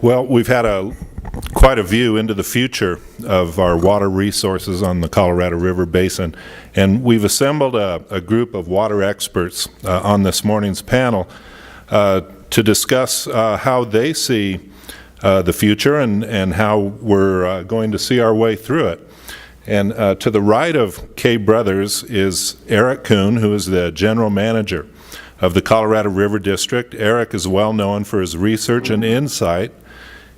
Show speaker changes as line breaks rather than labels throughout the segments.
Well, we've had quite a view into the future of our water resources on the Colorado River Basin, and we've assembled a group of water experts on this morning's panel to discuss how they see the future and how we're going to see our way through it. And to the right of Kay Brothers is Eric Kuhn, who is the general manager of the Colorado River District. Eric is well known for his research and insight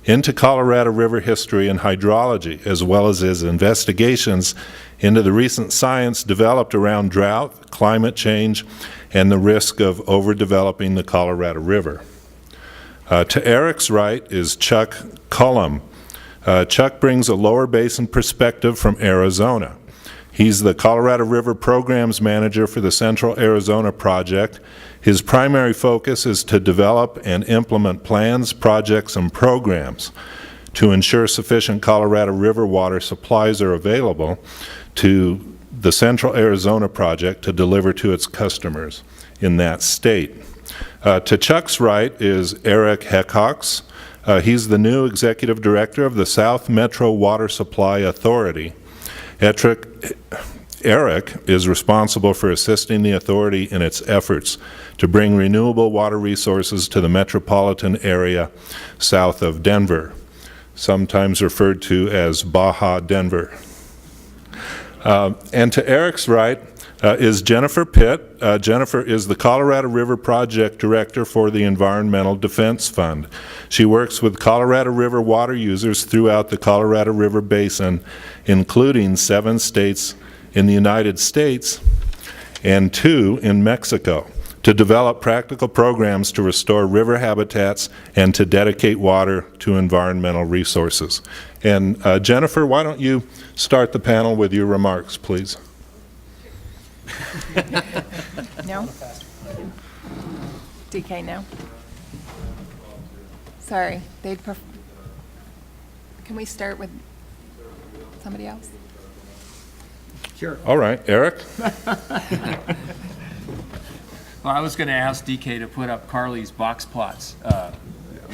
into Colorado River history and hydrology, as well as his investigations into the recent science developed around drought, climate change, and the risk of overdeveloping the Colorado River. To Eric's right is Chuck Cullom. Chuck brings a lower basin perspective from Arizona. He's the Colorado River Programs Manager for the Central Arizona Project. His primary focus is to develop and implement plans, projects, and programs to ensure sufficient Colorado River water supplies are available to the Central Arizona Project to deliver to its customers in that state. To Chuck's right is Eric Hecox. He's the new Executive Director of the South Metro Water Supply Authority. Eric is responsible for assisting the authority in its efforts to bring renewable water resources to the metropolitan area south of Denver, sometimes referred to as Baja Denver. And to Eric's right is Jennifer Pitt. Jennifer is the Colorado River Project Director for the Environmental Defense Fund. She works with Colorado River water users throughout the Colorado River Basin, including 7 states in the United States and 2 in Mexico, to develop practical programs to restore river habitats and to dedicate water to environmental resources. And Jennifer, why don't you start the panel with your remarks, please?
No? DK, no? Sorry, can we start with somebody else?
Sure.
All right, Eric?
Well, I was going to ask DK to put up Carly's box plots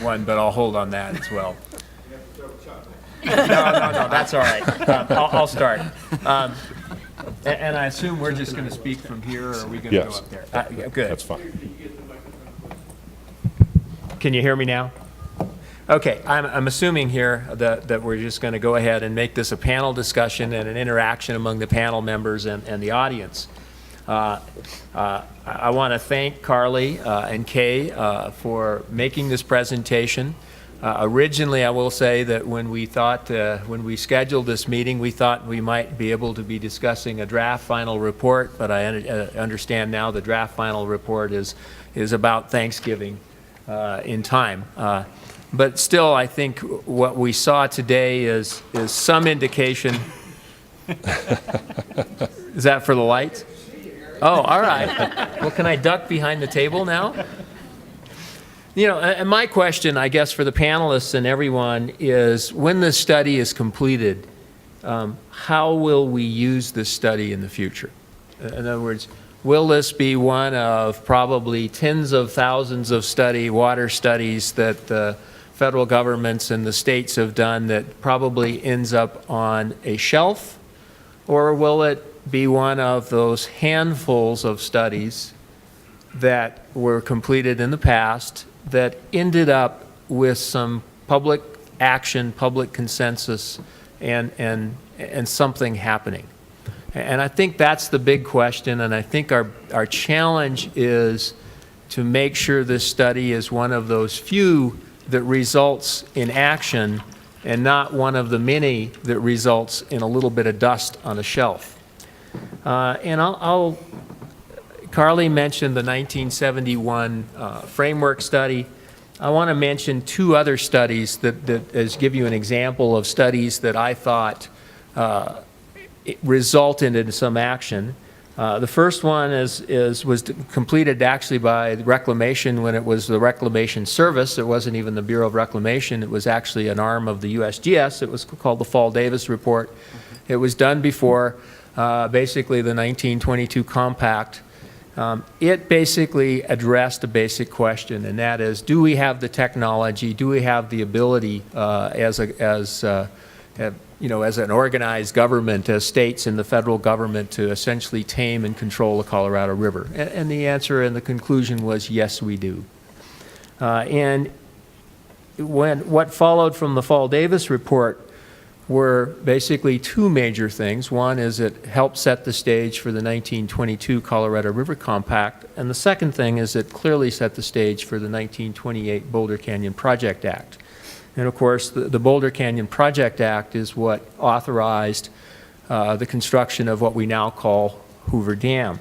one, but I'll hold on that as well. No, that's all right. I'll start. And I assume we're just going to speak from here, or are we going to go up there? Yeah, good.
That's fine.
Can you hear me now? Okay, I'm assuming here that we're just going to go ahead and make this a panel discussion and an interaction among the panel members and the audience. I want to thank Carly and Kay for making this presentation. Originally, I will say that when we scheduled this meeting, we thought we might be able to be discussing a draft final report, but I understand now the draft final report is about Thanksgiving in time. But still, I think what we saw today is some indication. Is that for the lights? Oh, all right. Well, can I duck behind the table now? You know, and my question, I guess, for the panelists and everyone is, when this study is completed, how will we use this study in the future? In other words, will this be one of probably tens of thousands of water studies that the federal governments and the states have done that probably ends up on a shelf? Or will it be one of those handfuls of studies that were completed in the past that ended up with some public action, public consensus, and something happening? And I think that's the big question, and I think our challenge is to make sure this study is one of those few that results in action and not one of the many that results in a little bit of dust on a shelf. And Carly mentioned the 1971 framework study. I want to mention 2 other studies that give you an example of studies that I thought resulted in some action. The first one was completed actually by Reclamation when it was the Reclamation Service. It wasn't even the Bureau of Reclamation. It was actually an arm of the USGS. It was called the Fall-Davis Report. It was done before basically the 1922 Compact. It basically addressed a basic question, and that is, do we have the technology, do we have the ability as an organized government, as states and the federal government, to essentially tame and control the Colorado River? And the answer and the conclusion was, yes, we do. And what followed from the Fall-Davis report were basically two major things. One is it helped set the stage for the 1922 Colorado River Compact, and the second thing is it clearly set the stage for the 1928 Boulder Canyon Project Act. And of course, the Boulder Canyon Project Act is what authorized the construction of what we now call Hoover Dam.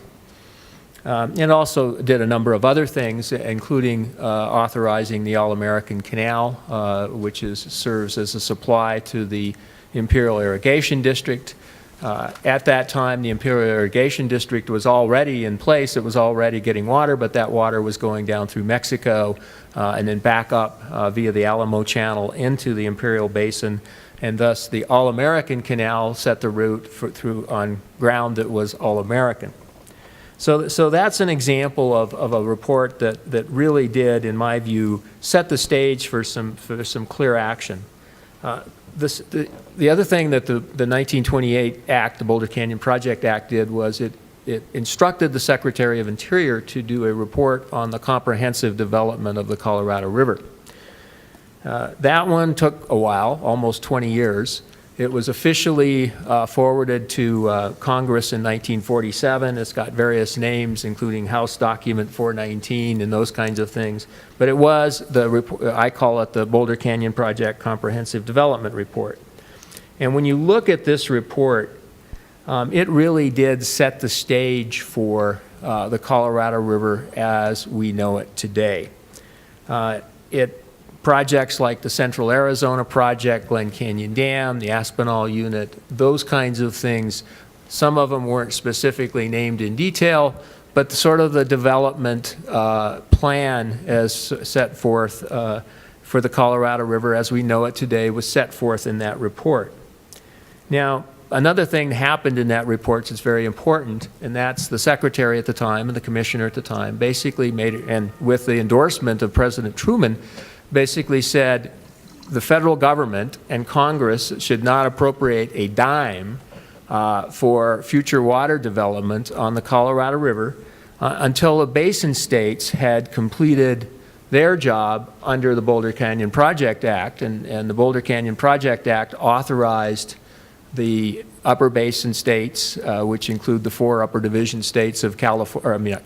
It also did a number of other things, including authorizing the All-American Canal, which serves as a supply to the Imperial Irrigation District. At that time, the Imperial Irrigation District was already in place. It was already getting water, but that water was going down through Mexico and then back up via the Alamo Channel into the Imperial Basin. And thus, the All-American Canal set the route through on ground that was All-American. So that's an example of a report that really did, in my view, set the stage for some clear action. The other thing that the 1928 Act, the Boulder Canyon Project Act, did was it instructed the Secretary of Interior to do a report on the comprehensive development of the Colorado River. That one took a while, almost 20 years. It was officially forwarded to Congress in 1947. It's got various names, including House Document 419 and those kinds of things. But it was I call it the Boulder Canyon Project Comprehensive Development Report. And when you look at this report, it really did set the stage for the Colorado River as we know it today. Projects like the Central Arizona Project, Glen Canyon Dam, the Aspinall Unit, those kinds of things, some of them weren't specifically named in detail, but sort of the development plan as set forth for the Colorado River as we know it today was set forth in that report. Now, another thing that happened in that report that's very important, and that's the Secretary at the time and the Commissioner at the time basically made it, and with the endorsement of President Truman, basically said the federal government and Congress should not appropriate a dime for future water development on the Colorado River until the Basin states had completed their job under the Boulder Canyon Project Act. And the Boulder Canyon Project Act authorized the upper basin states, which include the 4 upper division states of California,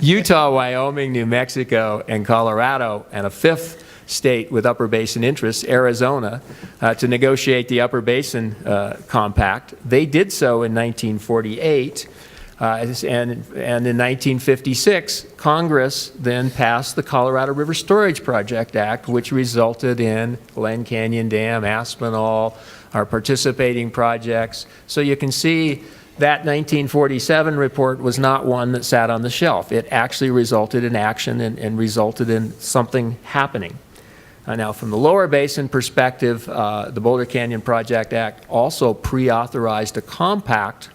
Utah, Wyoming, New Mexico, and Colorado, and a 5th state with upper basin interests, Arizona, to negotiate the upper basin compact. They did so in 1948. And in 1956, Congress then passed the Colorado River Storage Project Act, which resulted in Glen Canyon Dam, Aspinall, our participating projects. So you can see that 1947 report was not one that sat on the shelf. It actually resulted in action and resulted in something happening. Now, from the lower basin perspective, the Boulder Canyon Project Act also pre-authorized a compact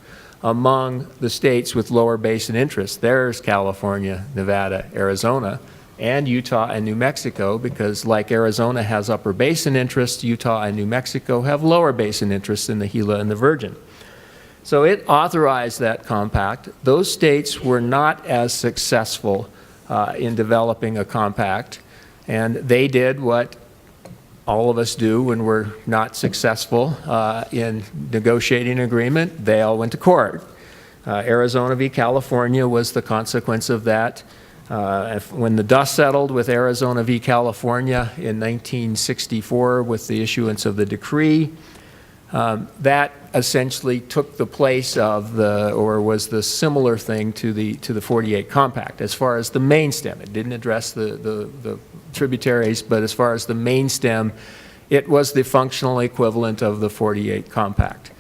among the states with lower basin interests. There's California, Nevada, Arizona, and Utah and New Mexico, because like Arizona has upper basin interests, Utah and New Mexico have lower basin interests in the Gila and the Virgin. So it authorized that compact. Those states were not as successful in developing a compact, and they did what all of us do when we're not successful in negotiating an agreement. They all went to court. Arizona v. California was the consequence of that. When the dust settled with Arizona v. California in 1964 with the issuance of the decree, that essentially took the place of was the similar thing to the 48 compact as far as the main stem. It didn't address the tributaries, but as far as the main stem, it was the functional equivalent of the 48 compact.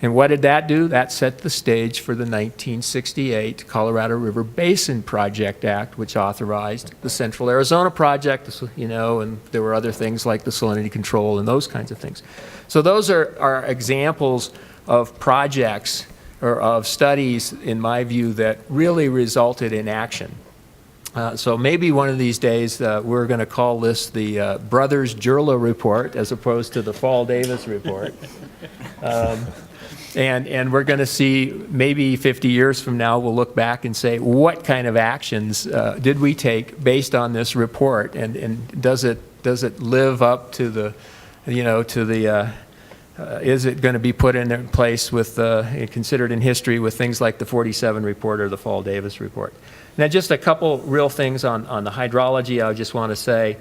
And what did that do? That set the stage for the 1968 Colorado River Basin Project Act, which authorized the Central Arizona Project, and there were other things like the salinity control and those kinds of things. So those are examples of projects or of studies, in my view, that really resulted in action. So maybe one of these days we're going to call this the Brothers Jurla Report as opposed to the Fall Davis Report. And we're going to see, maybe 50 years from now, we'll look back and say, what kind of actions did we take based on this report? And does it live up to the, is it going to be put in place with, considered in history with things like the 47 report or the Fall Davis report? Now, just a couple real things on the hydrology. I just want to say,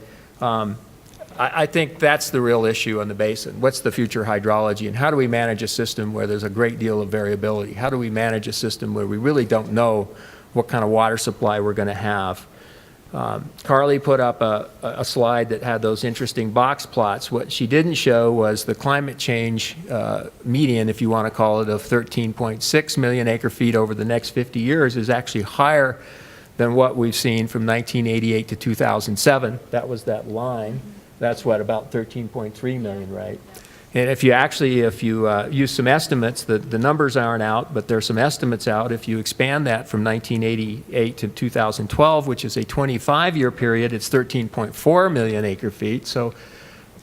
I think that's the real issue on the basin. What's the future hydrology, and how do we manage a system where there's a great deal of variability? How do we manage a system where we really don't know what kind of water supply we're going to have? Carly put up a slide that had those interesting box plots. What she didn't show was the climate change median, if you want to call it, of 13.6 million acre feet over the next 50 years is actually higher than what we've seen from 1988 to 2007. That was that line. That's what, about 13.3 million, right? And if you use some estimates, the numbers aren't out, but there's some estimates out. If you expand that from 1988 to 2012, which is a 25-year period, it's 13.4 million acre feet. So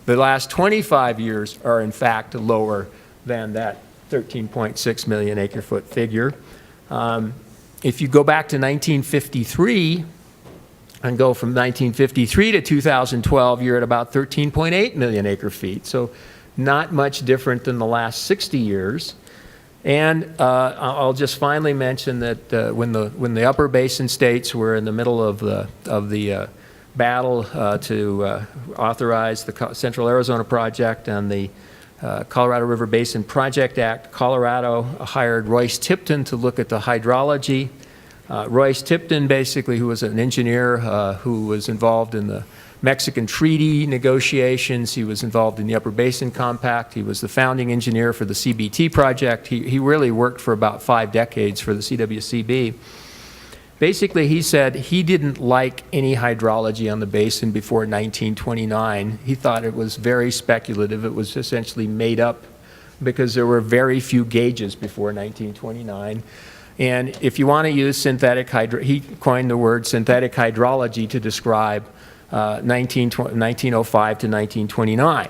the last 25 years are, in fact, lower than that 13.6 million acre foot figure. If you go back to 1953 and go from 1953 to 2012, you're at about 13.8 million acre feet. So not much different than the last 60 years. And I'll just finally mention that when the upper basin states were in the middle of the battle to authorize the Central Arizona Project and the Colorado River Basin Project Act, Colorado hired Royce Tipton to look at the hydrology. Royce Tipton, basically, who was an engineer who was involved in the Mexican treaty negotiations. He was involved in the Upper Basin Compact. He was the founding engineer for the CBT project. He really worked for about 5 decades for the CWCB. Basically, he said he didn't like any hydrology on the basin before 1929. He thought it was very speculative. It was essentially made up because there were very few gauges before 1929. And if you want to use synthetic he coined the word synthetic hydrology to describe 1905 to 1929.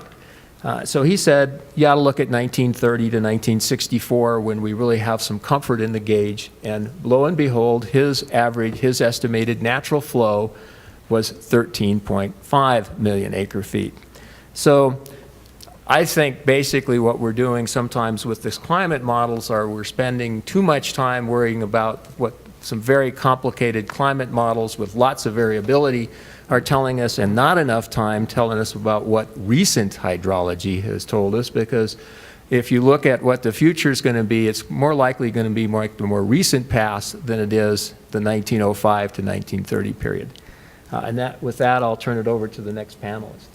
So he said, you ought to look at 1930 to 1964 when we really have some comfort in the gauge. And lo and behold, his estimated natural flow was 13.5 million acre feet. So I think basically what we're doing sometimes with this climate models are we're spending too much time worrying about what some very complicated climate models with lots of variability are telling us, and not enough time telling us about what recent hydrology has told us, because if you look at what the future is going to be, it's more likely going to be more like the more recent past than it is the 1905 to 1930 period. With that, I'll turn it over to the next panelist.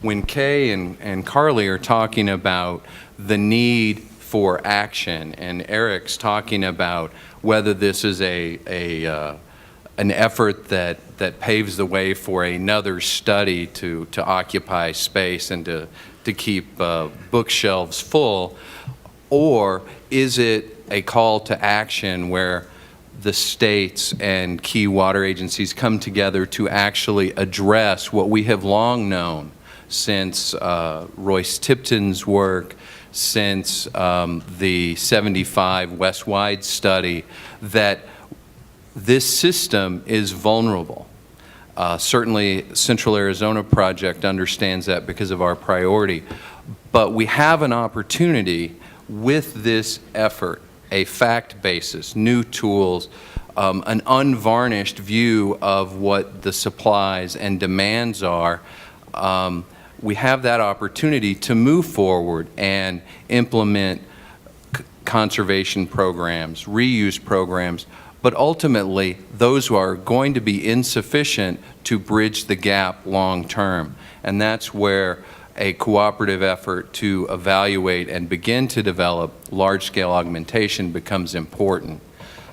When Kay and Carly are talking about the need for action, and Eric's talking about whether this is an effort that paves the way for another study to occupy space and to keep bookshelves full, or is it a call to action where the states and key water agencies come together to actually address what we have long known since Royce Tipton's work, since the 75 West-wide study, that this system is vulnerable. Certainly, Central Arizona Project understands that because of our priority. But we have an opportunity with this effort, a fact basis, new tools, an unvarnished view of what the supplies and demands are. We have that opportunity to move forward and implement conservation programs, reuse programs, but ultimately those are going to be insufficient to bridge the gap long term. And that's where a cooperative effort to evaluate and begin to develop large-scale augmentation becomes important.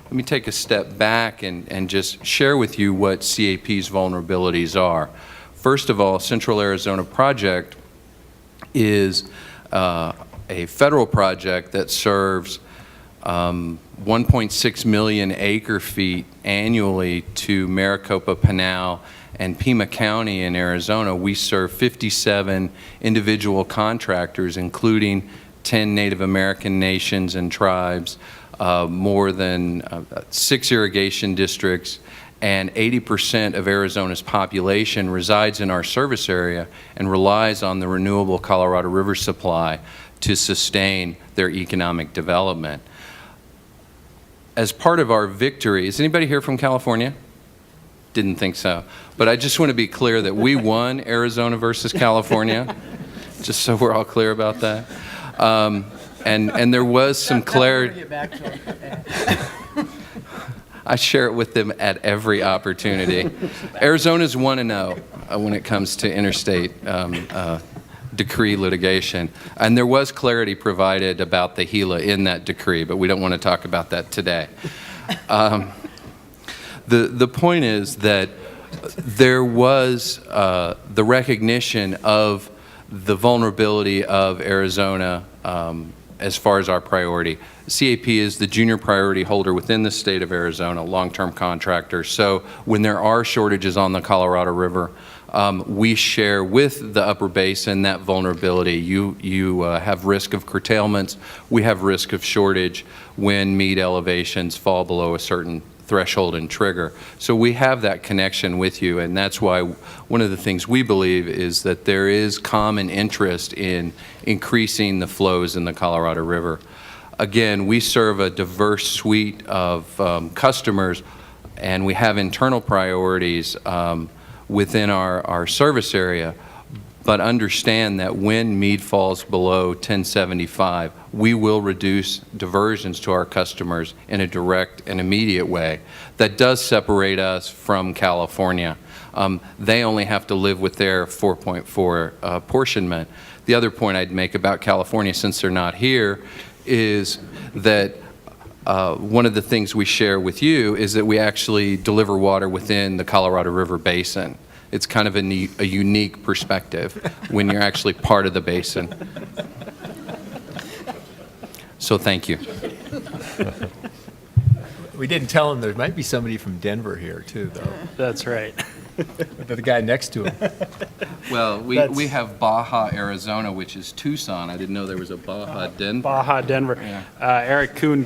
Let me take a step back and just share with you what CAP's vulnerabilities are. First of all, Central Arizona Project is a federal project that serves 1.6 million acre feet annually to Maricopa, Pinal, and Pima County in Arizona. We serve 57 individual contractors, including 10 Native American nations and tribes, more than 6 irrigation districts, and 80% of Arizona's population resides in our service area and relies on the renewable Colorado River supply to sustain their economic development. As part of our victory, is anybody here from California? Didn't think so. But I just want to be clear that we won Arizona versus California, just so we're all clear about that. And there was some clarity. I share it with them at every opportunity. Arizona's 1-0 when it comes to interstate decree litigation. And there was clarity provided about the Gila in that decree, but we don't want to talk about that today. The point is that there was the recognition of the vulnerability of Arizona as far as our priority. CAP is the junior priority holder within the state of Arizona, long-term contractor. So when there are shortages on the Colorado River, we share with the upper basin that vulnerability. You have risk of curtailments. We have risk of shortage when mead elevations fall below a certain threshold and trigger. So we have that connection with you, and that's why one of the things we believe is that there is common interest in increasing the flows in the Colorado River. Again, we serve a diverse suite of customers, and we have internal priorities within our service area, but understand that when mead falls below 1075, we will reduce diversions to our customers in a direct and immediate way. That does separate us from California. They only have to live with their 4.4 apportionment. The other point I'd make about California, since they're not here, is that one of the things we share with you is that we actually deliver water within the Colorado River Basin. It's kind of a unique perspective when you're actually part of the basin. So thank you.
We didn't tell him there might be somebody from Denver here, too, though.
That's right.
The guy next to him.
Well, we have Baja, Arizona, which is Tucson. I didn't know there was a Baja, Denver.
Baja, Denver.
Yeah.
Eric Kuhn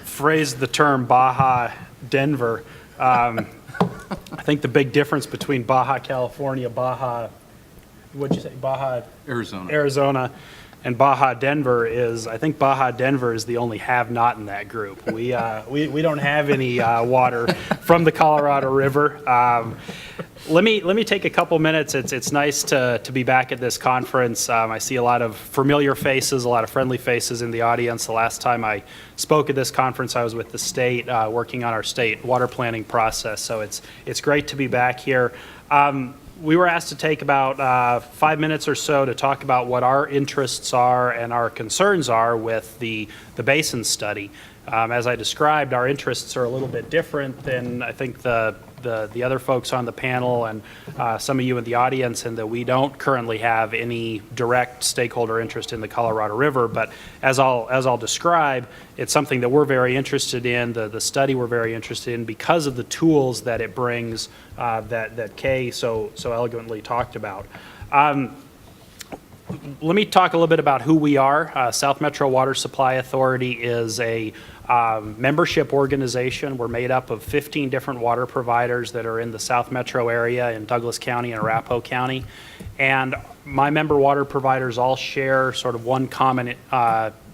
phrased the term Baja, Denver. I think the big difference between Baja, California, what'd you say, Baja, Arizona, and Baja, Denver is, I think Baja, Denver is the only have-not in that group. We don't have any water from the Colorado River. Let me take a couple minutes. It's nice to be back at this conference. I see a lot of familiar faces, a lot of friendly faces in the audience. The last time I spoke at this conference, I was with the state, working on our state water planning process. So it's great to be back here. We were asked to take about 5 minutes or so to talk about what our interests are and our concerns are with the Basin study. As I described, our interests are a little bit different than I think the other folks on the panel and some of you in the audience, and that we don't currently have any direct stakeholder interest in the Colorado River. But as I'll describe, it's something that we're very interested in. The study we're very interested in because of the tools that it brings that Kay so elegantly talked about. Let me talk a little bit about who we are. South Metro Water Supply Authority is a membership organization. We're made up of 15 different water providers that are in the South Metro area in Douglas County and Arapahoe County. And my member water providers all share sort of one common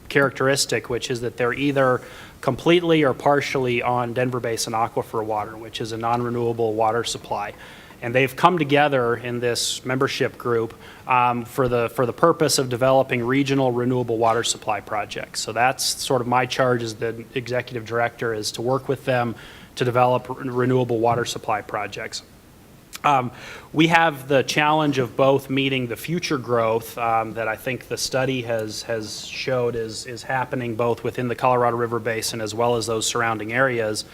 characteristic, which is that they're either completely or partially on Denver Basin aquifer water, which is a non-renewable water supply. And they've come together in this membership group for the purpose of developing regional renewable water supply projects. So that's sort of my charge as the executive director, is to work with them to develop renewable water supply projects. We have the challenge of both meeting the future growth that I think the study has showed is happening both within the Colorado River Basin as well as those surrounding areas,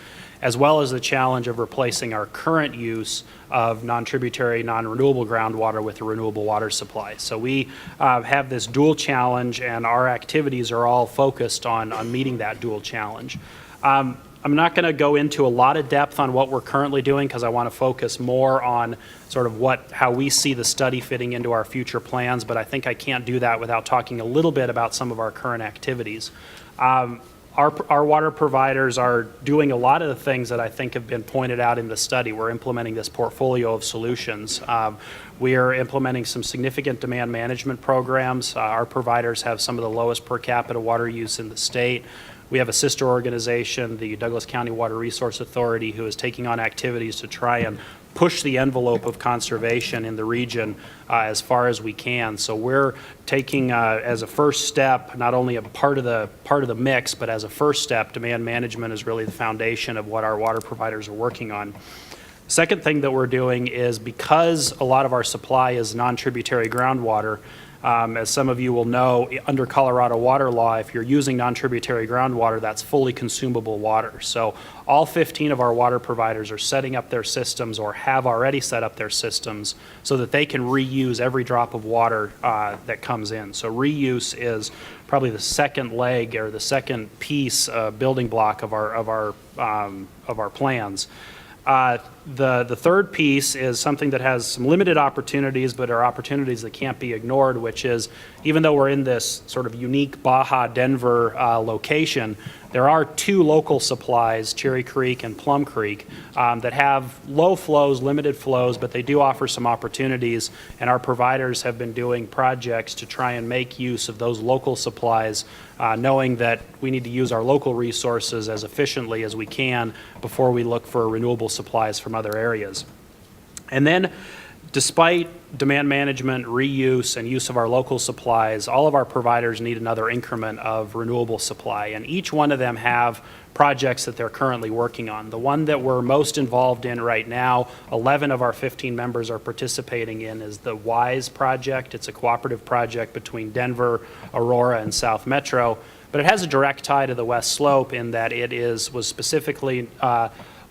as well as the challenge of replacing our current use of non-tributary, non-renewable groundwater with a renewable water supply. So we have this dual challenge, and our activities are all focused on meeting that dual challenge. I'm not going to go into a lot of depth on what we're currently doing because I want to focus more on sort of how we see the study fitting into our future plans, but I think I can't do that without talking a little bit about some of our current activities. Our water providers are doing a lot of the things that I think have been pointed out in the study. We're implementing this portfolio of solutions. We are implementing some significant demand management programs. Our providers have some of the lowest per capita water use in the state. We have a sister organization, the Douglas County Water Resource Authority, who is taking on activities to try and push the envelope of conservation in the region as far as we can. So we're taking as a first step, not only a part of the mix, but as a first step, demand management is really the foundation of what our water providers are working on. Second thing that we're doing is, because a lot of our supply is non-tributary groundwater, as some of you will know, under Colorado water law, if you're using non-tributary groundwater, that's fully consumable water. So all 15 of our water providers are setting up their systems, or have already set up their systems, so that they can reuse every drop of water that comes in. So reuse is probably the second leg, or the second piece, building block of our plans. The third piece is something that has some limited opportunities, but are opportunities that can't be ignored, which is, even though we're in this sort of unique Baja-Denver location, there are two local supplies, Cherry Creek and Plum Creek, that have low flows, limited flows, but they do offer some opportunities, and our providers have been doing projects to try and make use of those local supplies, knowing that we need to use our local resources as efficiently as we can before we look for renewable supplies from other areas. And then, despite demand management, reuse, and use of our local supplies, all of our providers need another increment of renewable supply, and each one of them have projects that they're currently working on. The one that we're most involved in right now, 11 of our 15 members are participating in, is the WISE project. It's a cooperative project between Denver, Aurora, and South Metro, but it has a direct tie to the West Slope in that it was specifically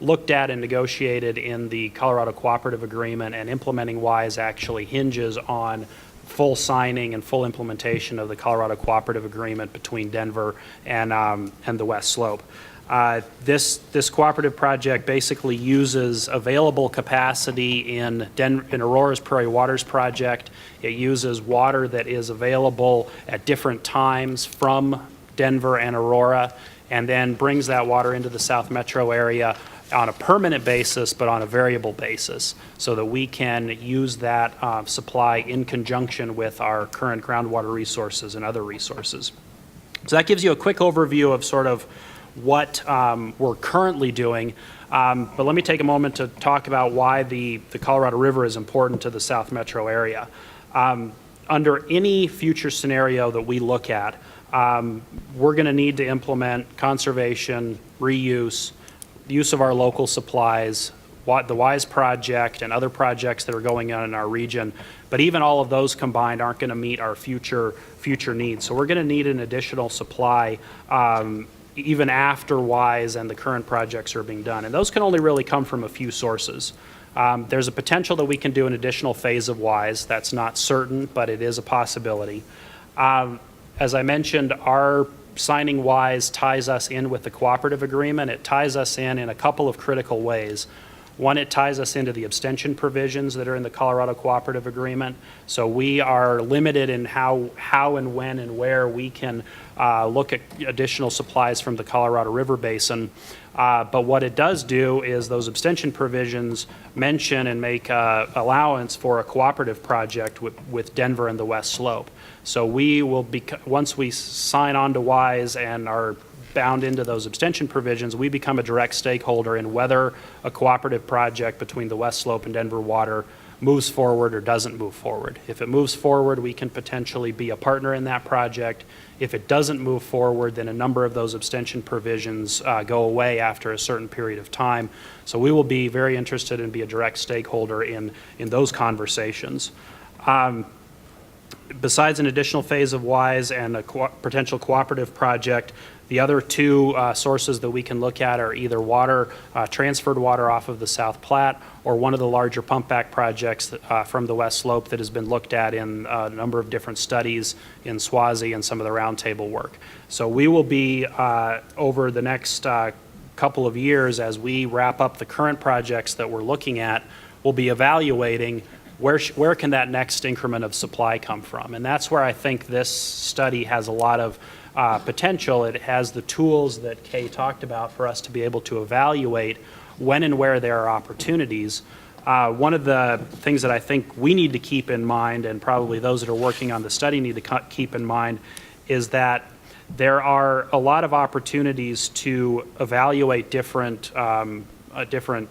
looked at and negotiated in the Colorado Cooperative Agreement, and implementing WISE actually hinges on full signing and full implementation of the Colorado Cooperative Agreement between Denver and the West Slope. This cooperative project basically uses available capacity in Aurora's Prairie Waters project. It uses water that is available at different times from Denver and Aurora, and then brings that water into the South Metro area on a permanent basis, but on a variable basis, so that we can use that supply in conjunction with our current groundwater resources and other resources. So that gives you a quick overview of sort of what we're currently doing. But let me take a moment to talk about why the Colorado River is important to the South Metro area. Under any future scenario that we look at, we're going to need to implement conservation, reuse, the use of our local supplies, the WISE project, and other projects that are going on in our region. But even all of those combined aren't going to meet our future needs. So we're going to need an additional supply even after WISE and the current projects are being done. And those can only really come from a few sources. There's a potential that we can do an additional phase of WISE. That's not certain, but it is a possibility. As I mentioned, our signing WISE ties us in with the cooperative agreement. It ties us in a couple of critical ways. One, it ties us into the abstention provisions that are in the Colorado Cooperative Agreement. So we are limited in how and when and where we can look at additional supplies from the Colorado River Basin. But what it does do is those abstention provisions mention and make allowance for a cooperative project with Denver and the West Slope. So we will once we sign on to WISE and are bound into those abstention provisions, we become a direct stakeholder in whether a cooperative project between the West Slope and Denver Water moves forward or doesn't move forward. If it moves forward, we can potentially be a partner in that project. If it doesn't move forward, then a number of those abstention provisions go away after a certain period of time. So we will be very interested and be a direct stakeholder in those conversations. Besides an additional phase of WISE and a potential cooperative project, the other two sources that we can look at are either water, transferred water off of the South Platte, or one of the larger pump-back projects from the West Slope that has been looked at in a number of different studies in Swazi and some of the roundtable work. So we will be, over the next couple of years, as we wrap up the current projects that we're looking at, we'll be evaluating where can that next increment of supply come from. And that's where I think this study has a lot of potential. It has the tools that Kay talked about for us to be able to evaluate when and where there are opportunities. One of the things that I think we need to keep in mind, and probably those that are working on the study need to keep in mind, is that there are a lot of opportunities to evaluate different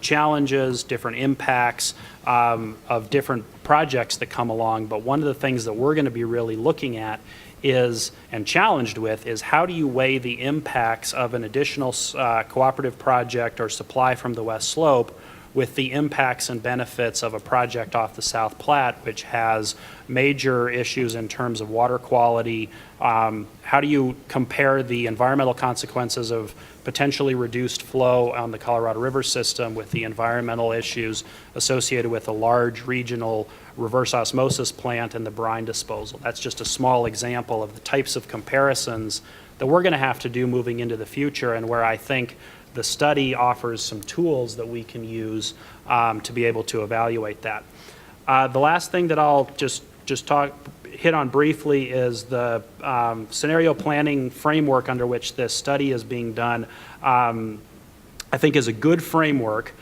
challenges, different impacts of different projects that come along. But one of the things that we're going to be really looking at is, and challenged with, is how do you weigh the impacts of an additional cooperative project or supply from the West Slope with the impacts and benefits of a project off the South Platte, which has major issues in terms of water quality. How do you compare the environmental consequences of potentially reduced flow on the Colorado River system with the environmental issues associated with a large regional reverse osmosis plant and the brine disposal? That's just a small example of the types of comparisons that we're going to have to do moving into the future, and where I think the study offers some tools that we can use to be able to evaluate that. The last thing that I'll just hit on briefly is the scenario planning framework under which this study is being done. I think is a good framework.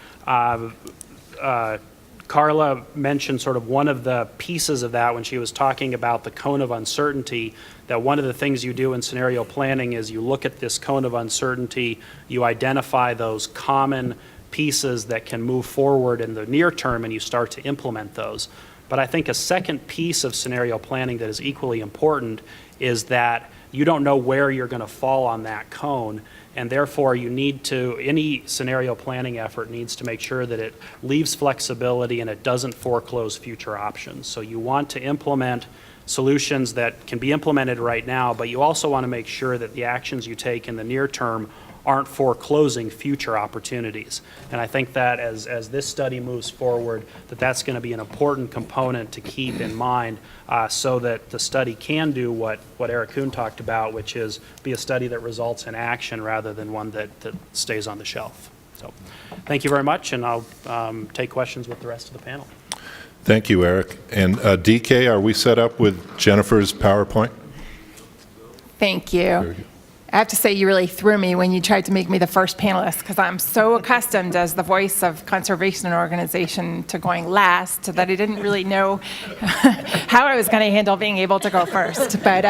Carla mentioned sort of one of the pieces of that when she was talking about the cone of uncertainty, that one of the things you do in scenario planning is you look at this cone of uncertainty, you identify those common pieces that can move forward in the near term, and you start to implement those. But I think a second piece of scenario planning that is equally important is that you don't know where you're going to fall on that cone, and therefore you need to, any scenario planning effort needs to make sure that it leaves flexibility and it doesn't foreclose future options. So you want to implement solutions that can be implemented right now, but you also want to make sure that the actions you take in the near term aren't foreclosing future opportunities. And I think that as this study moves forward, that's going to be an important component to keep in mind so that the study can do what Eric Kuhn talked about, which is be a study that results in action rather than one that stays on the shelf. So thank you very much, and I'll take questions with the rest of the panel.
Thank you, Eric. And DK, are we set up with Jennifer's PowerPoint?
Thank you. I have to say, you really threw me when you tried to make me the first panelist, because I'm so accustomed as the voice of conservation organization to going last that I didn't really know how I was going to handle being able to go first. But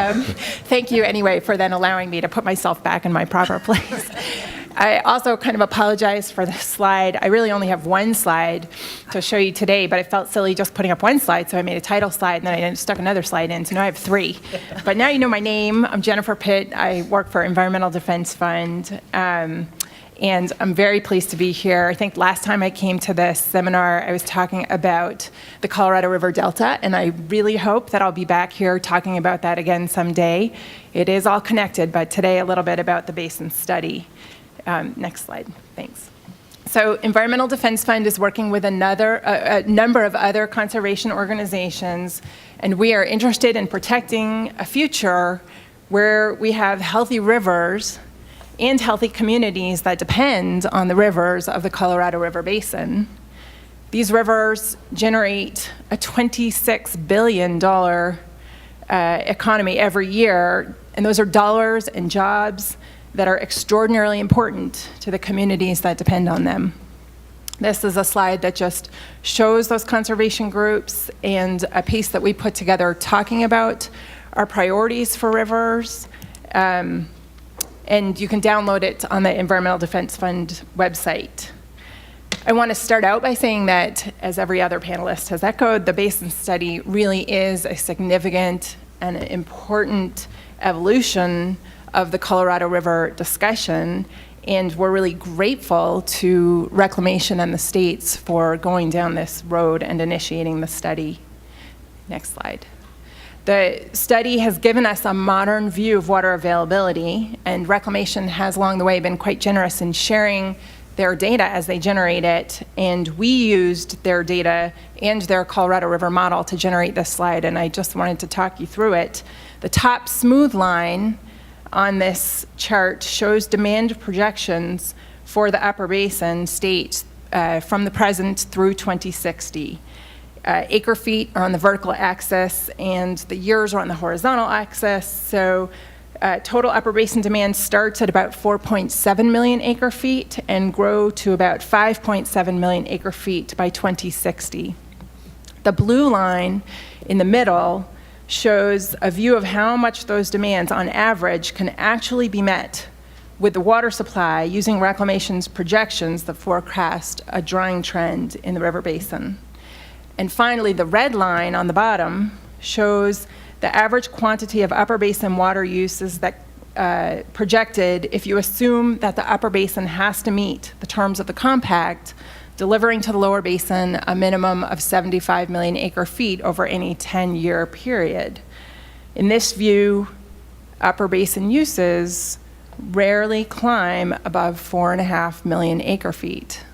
thank you anyway for then allowing me to put myself back in my proper place. I also kind of apologize for the slide. I really only have one slide to show you today, but I felt silly just putting up one slide, so I made a title slide, and then I stuck another slide in, so now I have three. But now you know my name. I'm Jennifer Pitt. I work for Environmental Defense Fund, and I'm very pleased to be here. I think last time I came to this seminar, I was talking about the Colorado River Delta, and I really hope that I'll be back here talking about that again someday. It is all connected, but today a little bit about the Basin study. Next slide, thanks. So Environmental Defense Fund is working with a number of other conservation organizations, and we are interested in protecting a future where we have healthy rivers and healthy communities that depend on the rivers of the Colorado River Basin. These rivers generate a $26 billion economy every year, and those are dollars and jobs that are extraordinarily important to the communities that depend on them. This is a slide that just shows those conservation groups and a piece that we put together talking about our priorities for rivers. And you can download it on the Environmental Defense Fund website. I want to start out by saying that, as every other panelist has echoed, the Basin study really is a significant and important evolution of the Colorado River discussion, and we're really grateful to Reclamation and the states for going down this road and initiating the study. Next slide. The study has given us a modern view of water availability, and Reclamation has along the way been quite generous in sharing their data as they generate it, and we used their data and their Colorado River model to generate this slide, and I just wanted to talk you through it. The top smooth line on this chart shows demand projections for the Upper Basin states from the present through 2060. Acre feet are on the vertical axis and the years are on the horizontal axis. So total Upper Basin demand starts at about 4.7 million acre feet and grow to about 5.7 million acre feet by 2060. The blue line in the middle shows a view of how much those demands on average can actually be met with the water supply using Reclamation's projections that forecast a drying trend in the river basin. And finally, the red line on the bottom shows the average quantity of Upper Basin water uses that projected if you assume that the Upper Basin has to meet the terms of the compact, delivering to the Lower Basin a minimum of 75 million acre feet over any 10-year period. In this view, Upper Basin uses rarely climb above 4.5 million acre feet.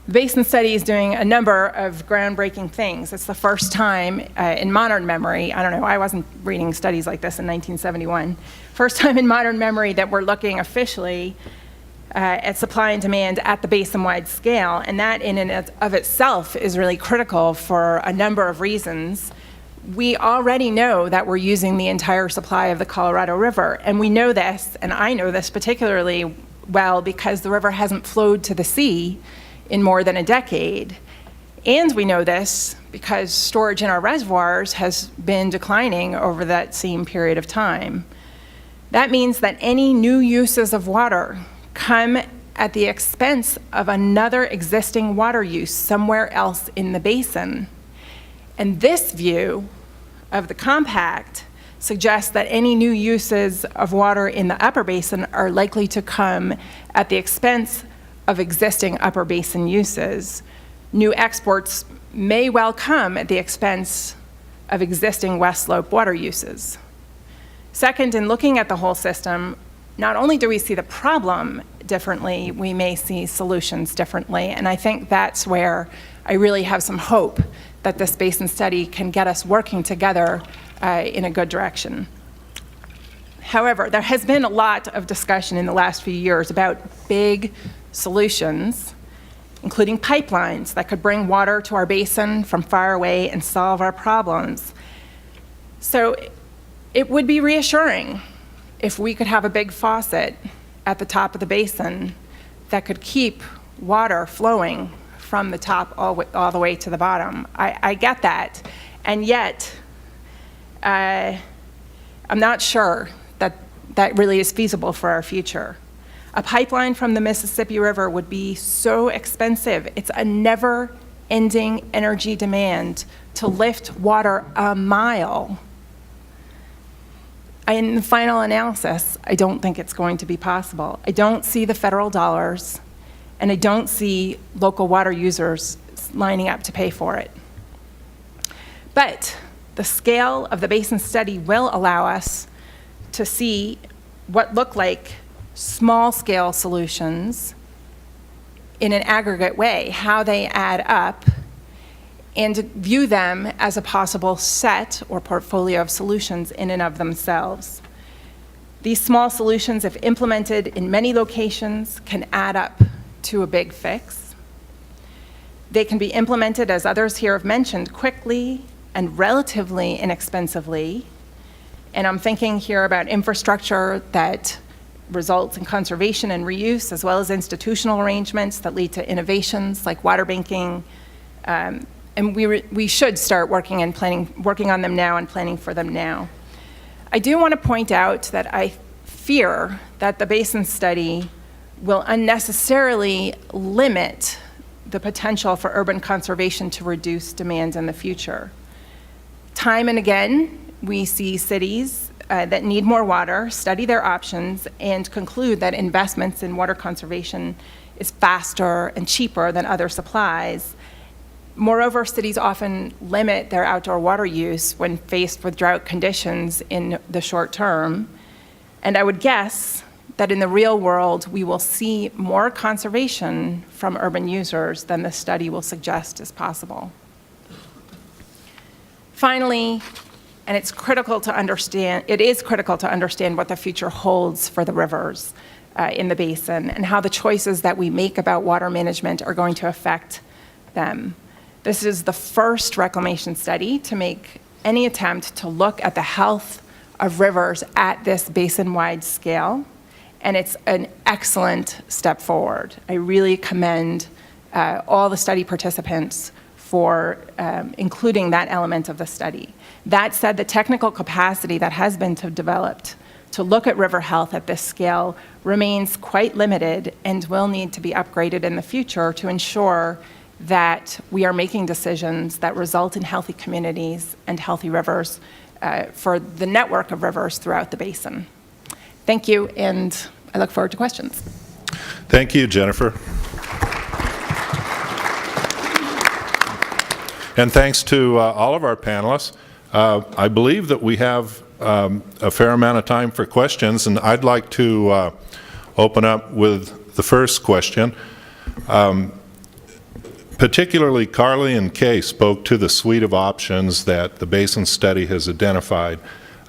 The Basin study is doing a number of groundbreaking things. It's the first time in modern memory, I don't know, I wasn't reading studies like this in 1971, first time in modern memory that we're looking officially at supply and demand at the basin-wide scale, and that in and of itself is really critical for a number of reasons. We already know that we're using the entire supply of the Colorado River, and we know this, and I know this particularly well because the river hasn't flowed to the sea in more than a decade. And we know this because storage in our reservoirs has been declining over that same period of time. That means that any new uses of water come at the expense of another existing water use somewhere else in the basin. And this view of the compact suggests that any new uses of water in the Upper Basin are likely to come at the expense of existing Upper Basin uses. New exports may well come at the expense of existing West Slope water uses. Second, in looking at the whole system, not only do we see the problem differently, we may see solutions differently, and I think that's where I really have some hope that this basin study can get us working together in a good direction. However, there has been a lot of discussion in the last few years about big solutions, including pipelines that could bring water to our basin from far away and solve our problems. So it would be reassuring if we could have a big faucet at the top of the basin that could keep water flowing from the top all the way to the bottom. I get that, and yet I'm not sure that that really is feasible for our future. A pipeline from the Mississippi River would be so expensive. It's a never-ending energy demand to lift water a mile. In the final analysis, I don't think it's going to be possible. I don't see the federal dollars, and I don't see local water users lining up to pay for it. But the scale of the basin study will allow us to see what look like small-scale solutions in an aggregate way, how they add up, and view them as a possible set or portfolio of solutions in and of themselves. These small solutions, if implemented in many locations, can add up to a big fix. They can be implemented, as others here have mentioned, quickly and relatively inexpensively. And I'm thinking here about infrastructure that results in conservation and reuse, as well as institutional arrangements that lead to innovations like water banking. And we should start working on them now and planning for them now. I do want to point out that I fear that the basin study will unnecessarily limit the potential for urban conservation to reduce demand in the future. Time and again, we see cities that need more water study their options and conclude that investments in water conservation is faster and cheaper than other supplies. Moreover, cities often limit their outdoor water use when faced with drought conditions in the short term. And I would guess that in the real world, we will see more conservation from urban users than this study will suggest is possible. Finally, and it is critical to understand what the future holds for the rivers in the basin and how the choices that we make about water management are going to affect them. This is the first reclamation study to make any attempt to look at the health of rivers at this basin-wide scale, and it's an excellent step forward. I really commend all the study participants for including that element of the study. That said, the technical capacity that has been developed to look at river health at this scale remains quite limited and will need to be upgraded in the future to ensure that we are making decisions that result in healthy communities and healthy rivers for the network of rivers throughout the basin. Thank you, and I look forward to questions.
Thank you, Jennifer. And thanks to all of our panelists. I believe that we have a fair amount of time for questions, and I'd like to open up with the first question. Particularly, Carly and Kay spoke to the suite of options that the Basin study has identified.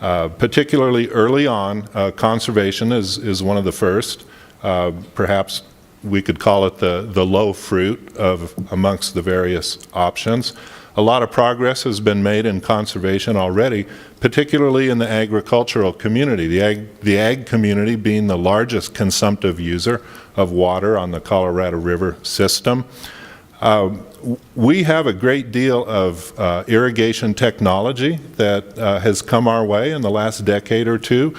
Particularly early on, conservation is one of the first. Perhaps we could call it the low fruit amongst the various options. A lot of progress has been made in conservation already, particularly in the agricultural community. The ag community being the largest consumptive user of water on the Colorado River system. We have a great deal of irrigation technology that has come our way in the last decade or two.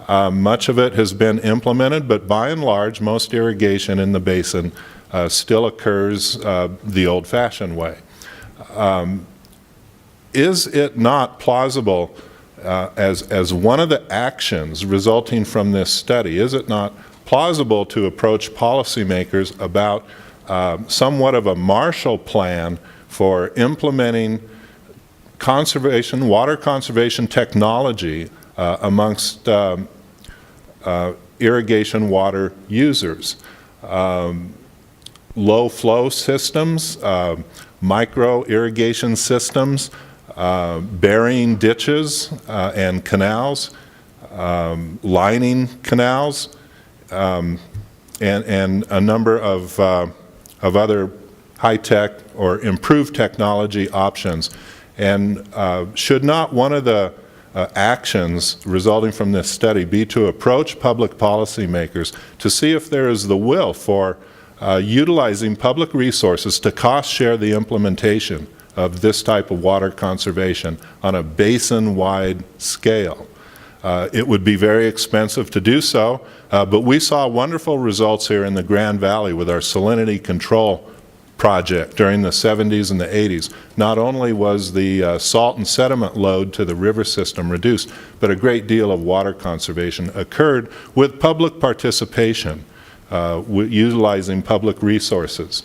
Much of it has been implemented, but by and large, most irrigation in the basin still occurs the old-fashioned way. Is it not plausible as one of the actions resulting from this study, is it not plausible to approach policymakers about somewhat of a Marshall Plan for implementing water conservation technology amongst irrigation water users? Low flow systems, micro irrigation systems, burying ditches and canals, lining canals, and a number of other high-tech or improved technology options. And should not one of the actions resulting from this study be to approach public policymakers to see if there is the will for utilizing public resources to cost share the implementation of this type of water conservation on a basin-wide scale? It would be very expensive to do so, but we saw wonderful results here in the Grand Valley with our salinity control project during the 70s and the 80s. Not only was the salt and sediment load to the river system reduced, but a great deal of water conservation occurred with public participation, utilizing public resources.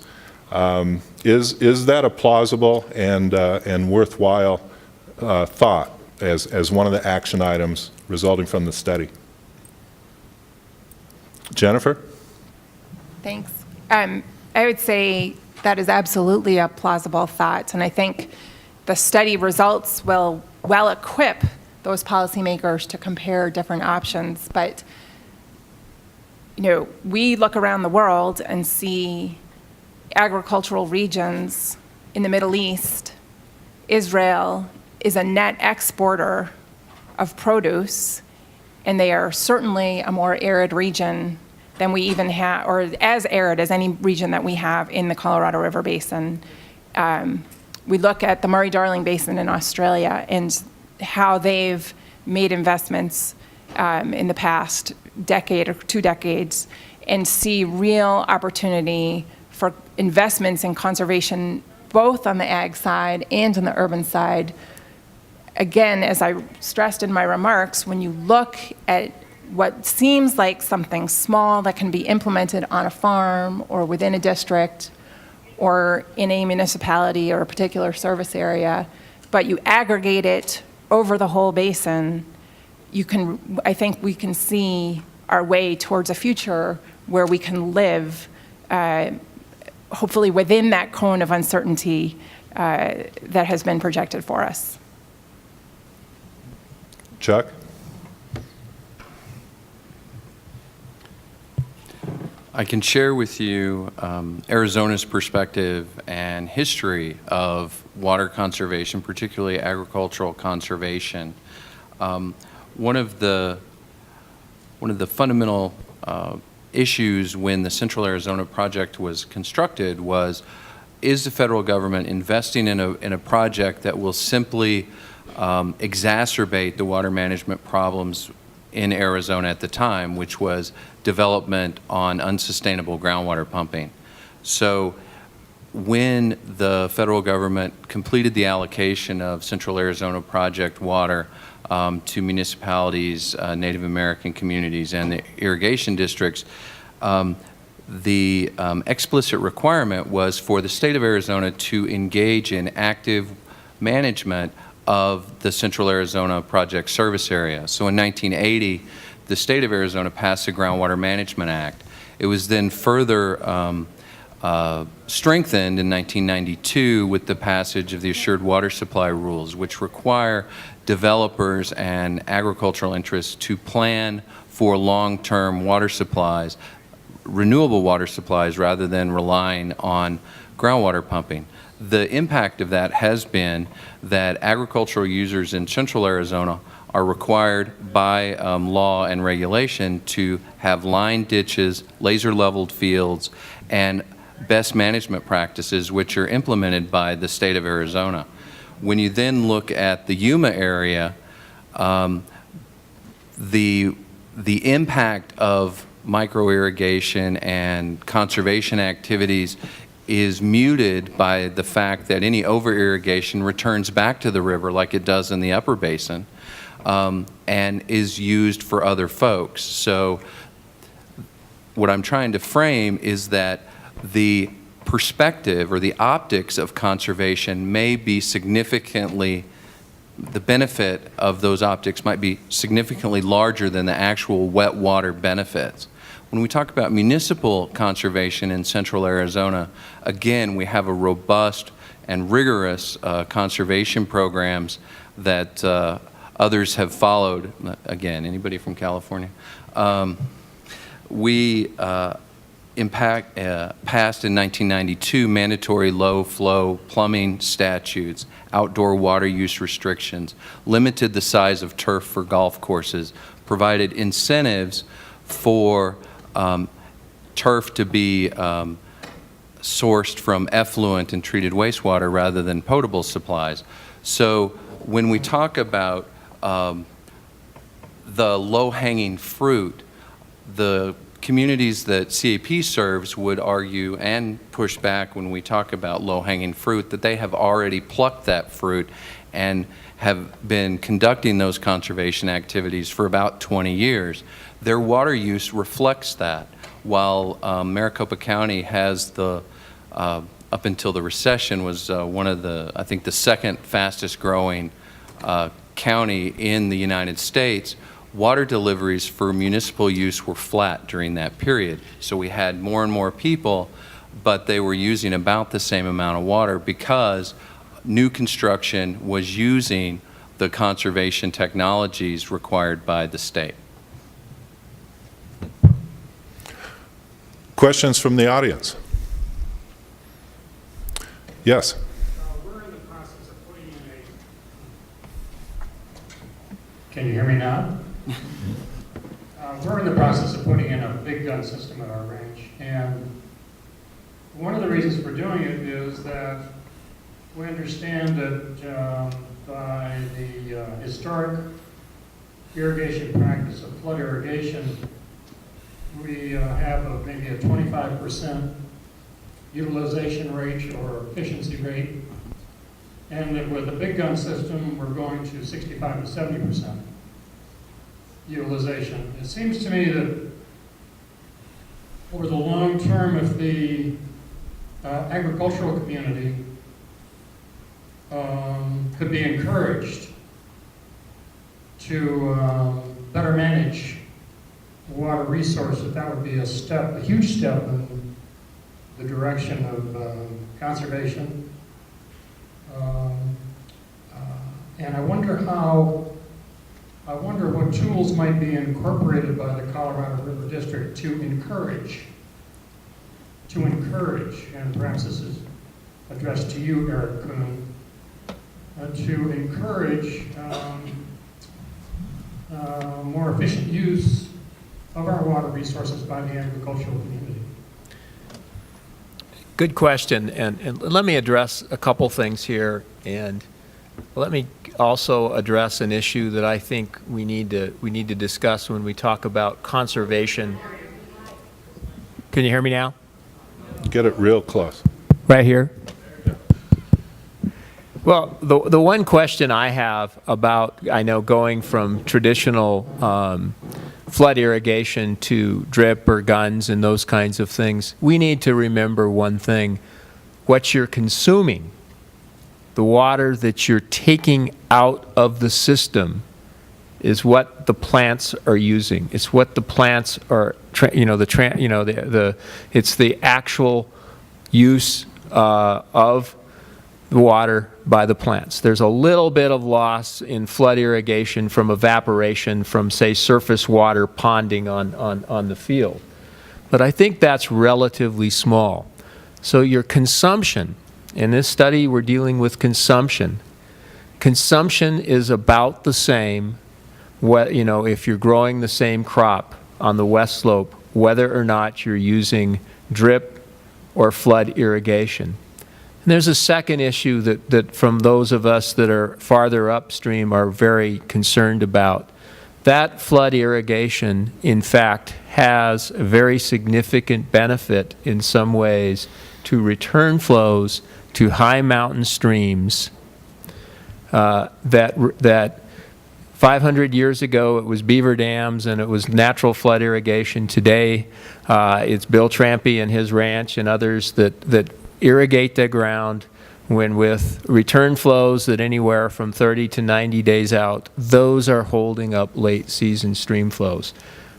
Is that a plausible and worthwhile thought as one of the action items resulting from the study? Jennifer?
Thanks. I would say that is absolutely a plausible thought, and I think the study results will well equip those policymakers to compare different options. But we look around the world and see agricultural regions in the Middle East. Israel is a net exporter of produce, and they are certainly a more arid region than we even have, or as arid as any region that we have in the Colorado River Basin. We look at the Murray-Darling Basin in Australia and how they've made investments in the past decade or 2 decades and see real opportunity for investments in conservation, both on the ag side and on the urban side. Again, as I stressed in my remarks, when you look at what seems like something small that can be implemented on a farm or within a district or in a municipality or a particular service area, but you aggregate it over the whole basin, I think we can see our way towards a future where we can live, hopefully within that cone of uncertainty that has been projected for us.
Chuck?
I can share with you Arizona's perspective and history of water conservation, particularly agricultural conservation. One of the fundamental issues when the Central Arizona Project was constructed was, is the federal government investing in a project that will simply exacerbate the water management problems in Arizona at the time, which was development on unsustainable groundwater pumping. So when the federal government completed the allocation of Central Arizona Project water to municipalities, Native American communities, and the irrigation districts, the explicit requirement was for the state of Arizona to engage in active management of the Central Arizona Project service area. So in 1980, the state of Arizona passed the Groundwater Management Act. It was then further strengthened in 1992 with the passage of the Assured Water Supply Rules, which require developers and agricultural interests to plan for long-term water supplies, renewable water supplies, rather than relying on groundwater pumping. The impact of that has been that agricultural users in Central Arizona are required by law and regulation to have lined ditches, laser-leveled fields, and best management practices which are implemented by the state of Arizona. When you then look at the Yuma area, the impact of micro-irrigation and conservation activities is muted by the fact that any over-irrigation returns back to the river like it does in the upper basin, and is used for other folks. So what I'm trying to frame is that the perspective or the optics of conservation may be significantly, the benefit of those optics might be significantly larger than the actual wet water benefits. When we talk about municipal conservation in Central Arizona, again, we have a robust and rigorous conservation programs that others have followed. Again, anybody from California? We passed in 1992 mandatory low-flow plumbing statutes, outdoor water use restrictions, limited the size of turf for golf courses, provided incentives for turf to be sourced from effluent and treated wastewater rather than potable supplies. So when we talk about the low-hanging fruit, the communities that CAP serves would argue and push back when we talk about low-hanging fruit that they have already plucked that fruit and have been conducting those conservation activities for about 20 years. Their water use reflects that. While Maricopa County has the, up until the recession, was one of the, I think the second fastest growing county in the United States, water deliveries for municipal use were flat during that period. So we had more and more people, but they were using about the same amount of water because new construction was using the conservation technologies required by the state.
Questions from the audience? Yes.
We're in the process of putting in a... Can you hear me now? We're in the process of putting in a big gun system at our ranch, and one of the reasons for doing it is that we understand that by the historic irrigation practice of flood irrigation, we have maybe a 25% utilization rate or efficiency rate, and that with the big gun system, we're going to 65 to 70% utilization. It seems to me that over the long term, if the agricultural community could be encouraged to better manage water resources, that would be a step, a huge step in the direction of conservation. And I wonder what tools might be incorporated by the Colorado River District to encourage, and perhaps this is addressed to you, Eric Kuhn, to encourage more efficient use of our water resources by the agricultural community.
Good question, and let me address a couple things here, and let me also address an issue that I think we need to discuss when we talk about conservation. Can you hear me now?
Get it real close.
Right here? Well, the one question I have about, I know, going from traditional flood irrigation to drip or guns and those kinds of things, we need to remember one thing. What you're consuming, the water that you're taking out of the system, is what the plants are using. It's what the plants are, it's the actual use of the water by the plants. There's a little bit of loss in flood irrigation from evaporation from, say, surface water ponding on the field. But I think that's relatively small. So your consumption, in this study we're dealing with consumption. Consumption is about the same, if you're growing the same crop on the west slope, whether or not you're using drip or flood irrigation. And there's a second issue that from those of us that are farther upstream are very concerned about. That flood irrigation, in fact, has a very significant benefit in some ways to return flows to high mountain streams that 500 years ago it was beaver dams and it was natural flood irrigation. Today it's Bill Trampy and his ranch and others that irrigate the ground with return flows that anywhere from 30 to 90 days out, those are holding up late season stream flows.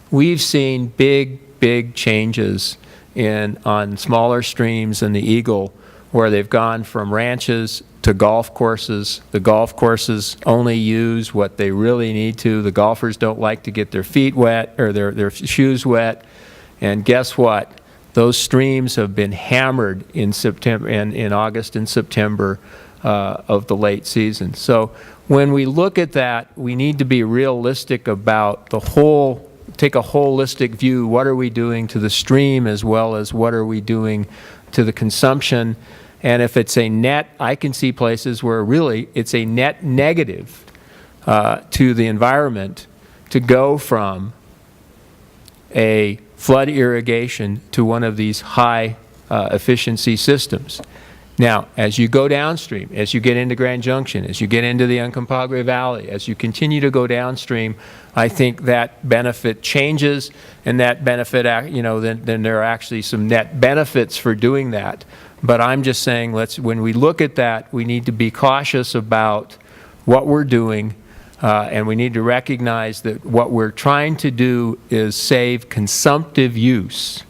We've seen big changes on smaller streams in the Eagle where they've gone from ranches to golf courses. The golf courses only use what they really need to. The golfers don't like to get their feet wet or their shoes wet. And guess what? Those streams have been hammered in September, in August and September of the late season. So when we look at that, we need to be realistic about take a holistic view. What are we doing to the stream as well as what are we doing to the consumption? And if it's a net, I can see places where really it's a net negative to the environment to go from a flood irrigation to one of these high efficiency systems. Now, as you go downstream, as you get into Grand Junction, as you get into the Uncompahgre Valley, as you continue to go downstream, I think that benefit changes, and that benefit, then there are actually some net benefits for doing that. But I'm just saying, when we look at that, we need to be cautious about what we're doing, and we need to recognize that what we're trying to do is save consumptive use.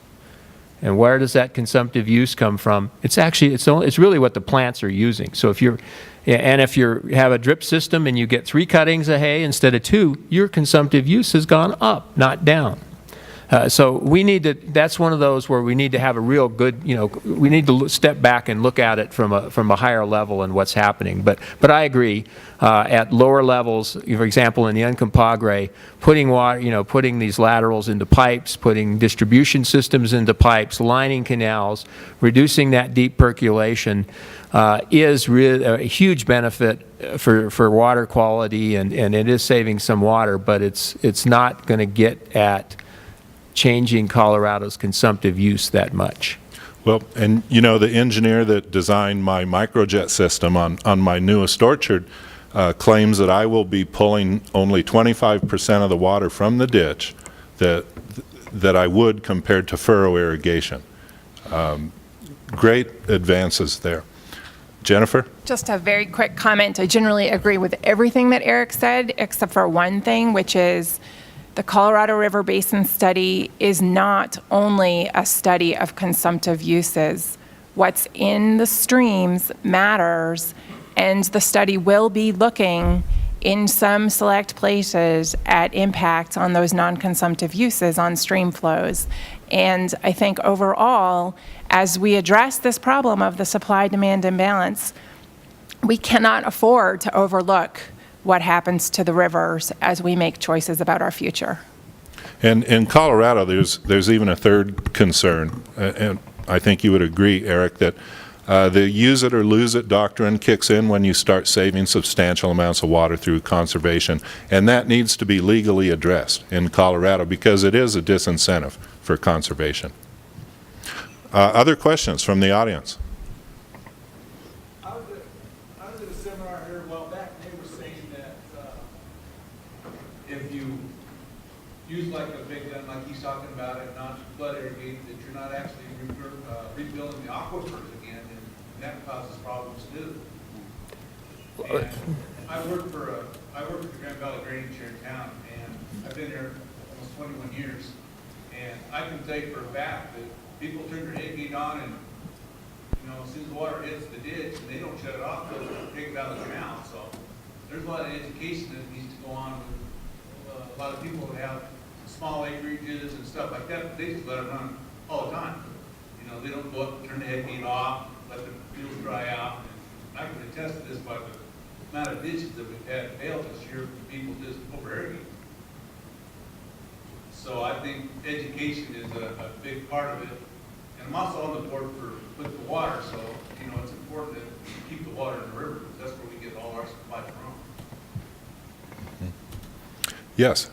And where does that consumptive use come from? It's really what the plants are using. So if you have a drip system and you get 3 cuttings of hay instead of 2, your consumptive use has gone up, not down. So that's one of those where we need to have a real good, we need to step back and look at it from a higher level and what's happening. But I agree, at lower levels, for example, in the Uncompahgre, putting water, putting these laterals into pipes, putting distribution systems into pipes, lining canals, reducing that deep percolation is really a huge benefit for water quality, and it is saving some water, but it's not going to get at changing Colorado's consumptive use that much.
Well, and the engineer that designed my microjet system on my newest orchard claims that I will be pulling only 25% of the water from the ditch that I would compared to furrow irrigation. great advances there. Jennifer?
Just a very quick comment. I generally agree with everything that Eric said, except for one thing, which is the Colorado River Basin study is not only a study of consumptive uses. What's in the streams matters, and the study will be looking in some select places at impacts on those non-consumptive uses on stream flows. And I think overall, as we address this problem of the supply-demand imbalance, we cannot afford to overlook what happens to the rivers as we make choices about our future.
And in Colorado, there's even a third concern, and I think you would agree, Eric, that the use it or lose it doctrine kicks in when you start saving substantial amounts of water through conservation, and that needs to be legally addressed in Colorado because it is a disincentive for conservation. Other questions from the audience?
I was at a seminar here a while back, and they were saying that if you use like a big gun, like he's talking about, and not flood irrigate, that you're not actually rebuilding the aquifers again, and that causes problems too. And I work for the Grand Valley Drainage here in town, and I've been here almost 21 years, and I can tell you for a fact that people turn their head gate on, and as soon as the water hits the ditch, and they don't shut it off, they'll take it out of the canal. So there's a lot of education that needs to go on with a lot of people that have small acreages and stuff like that, but they just let it run all the time. They don't go up and turn the head gate off, let the fields dry out. And I can attest to this by the amount of ditches that we've had failed this year for people just over irrigate. So I think education is a big part of it. And I'm also on the board with the water, so it's important that we keep the water in the river because that's where we get all our supply from.
Yes.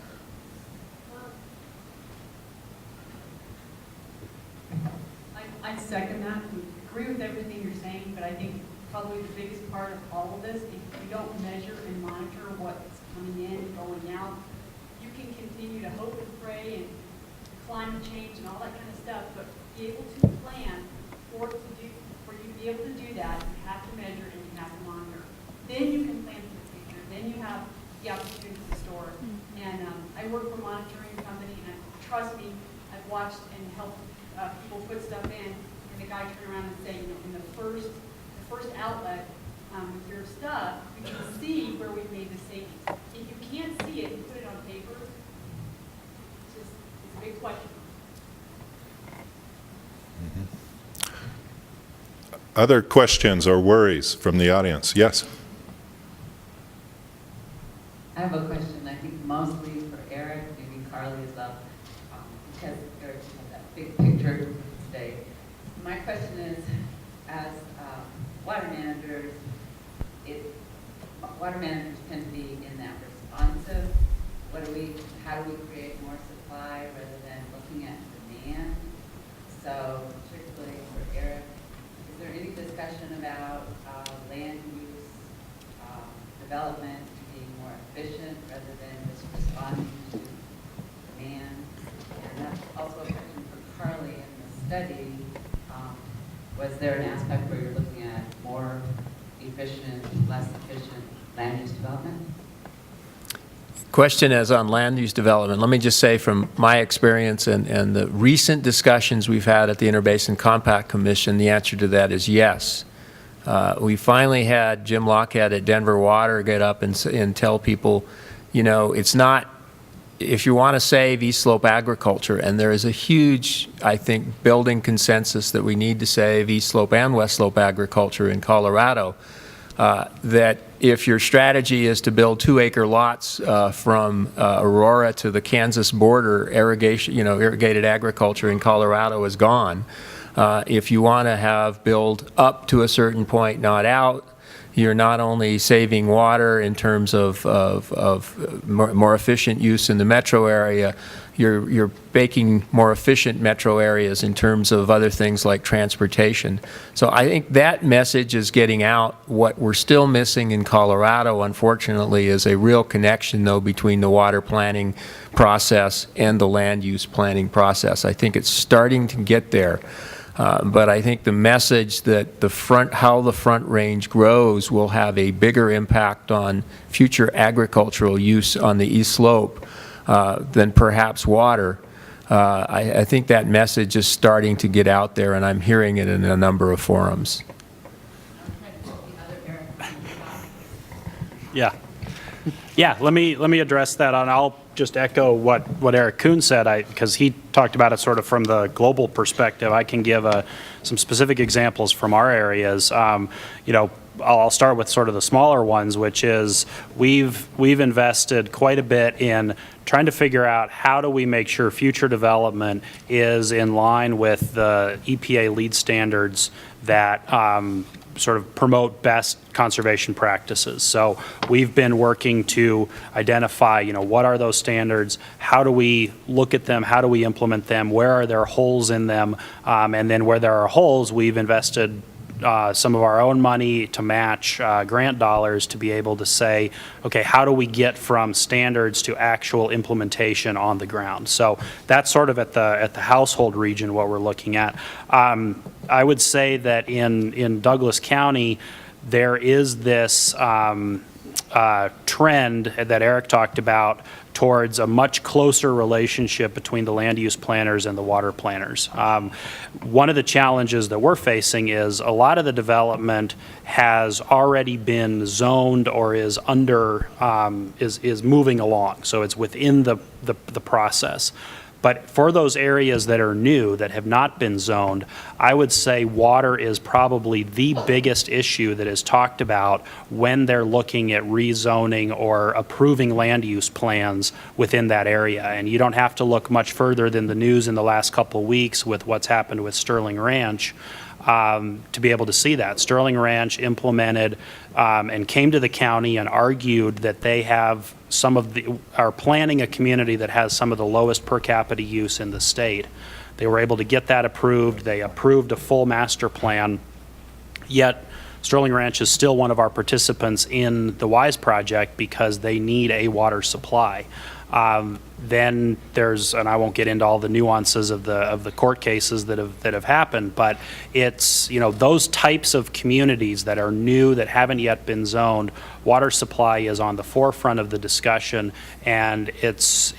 I second that. I agree with everything you're saying, but I think probably the biggest part of all of this, if you don't measure and monitor what's coming in, going out, you can continue to hope and pray and climate change and all that kind of stuff, but be able to plan for you to be able to do that, you have to measure and you have to monitor. Then you can plan for the future. Then you have the opportunity to store. And I work for a monitoring company, and trust me, I've watched and helped people put stuff in, and the guy turn around and say, in the first outlet with your stuff, we can see where we've made the savings. If you can't see it and put it on paper, it's a big question.
Other questions or worries from the audience? Yes?
I have a question, I think mostly for Eric, maybe Carly as well, because Eric has that big picture today. My question is, as water managers, water managers tend to be in that responsive. How do we create more supply rather than looking at demand? So, particularly for Eric, is there any discussion about land use development being more efficient rather than just responding to demand? And that's also a question for Carly in the study. Was there an aspect where you're looking at more efficient, less efficient land use development?
Question is on land use development. Let me just say from my experience and the recent discussions we've had at the Interbasin Compact Commission, the answer to that is yes. We finally had Jim Lockhead at Denver Water get up and tell people, it's not, if you want to save East Slope agriculture, and there is a huge, I think, building consensus that we need to save East Slope and West Slope agriculture in Colorado, that if your strategy is to build 2-acre lots from Aurora to the Kansas border, irrigated agriculture in Colorado is gone. If you want to build up to a certain point, not out, you're not only saving water in terms of more efficient use in the metro area, you're making more efficient metro areas in terms of other things like transportation. So I think that message is getting out. What we're still missing in Colorado, unfortunately, is a real connection, though, between the water planning process and the land use planning process. I think it's starting to get there. But I think the message that how the Front Range grows will have a bigger impact on future agricultural use on the East Slope than perhaps water. I think that message is starting to get out there, and I'm hearing it in a number of forums.
Yeah. Yeah, let me address that, and I'll just echo what Eric Kuhn said, because he talked about it sort of from the global perspective. I can give some specific examples from our areas. I'll start with sort of the smaller ones, which is we've invested quite a bit in trying to figure out how do we make sure future development is in line with the EPA lead standards that sort of promote best conservation practices. So we've been working to identify, what are those standards? How do we look at them? How do we implement them? Where are there holes in them? And then where there are holes, we've invested some of our own money to match grant dollars to be able to say, okay, how do we get from standards to actual implementation on the ground? So that's sort of at the household region what we're looking at. I would say that in Douglas County, there is this trend that Eric talked about towards a much closer relationship between the land use planners and the water planners. One of the challenges that we're facing is a lot of the development has already been zoned or is is moving along, so it's within the process. But for those areas that are new, that have not been zoned, I would say water is probably the biggest issue that is talked about when they're looking at rezoning or approving land use plans within that area. And you don't have to look much further than the news in the last couple of weeks with what's happened with Sterling Ranch to be able to see that. Sterling Ranch implemented and came to the county and argued that they have are planning a community that has some of the lowest per capita use in the state. They were able to get that approved. They approved a full master plan, yet Sterling Ranch is still one of our participants in the WISE project because they need a water supply. Then there's, and I won't get into all the nuances of the court cases that have happened, but it's, those types of communities that are new, that haven't yet been zoned, water supply is on the forefront of the discussion, and it's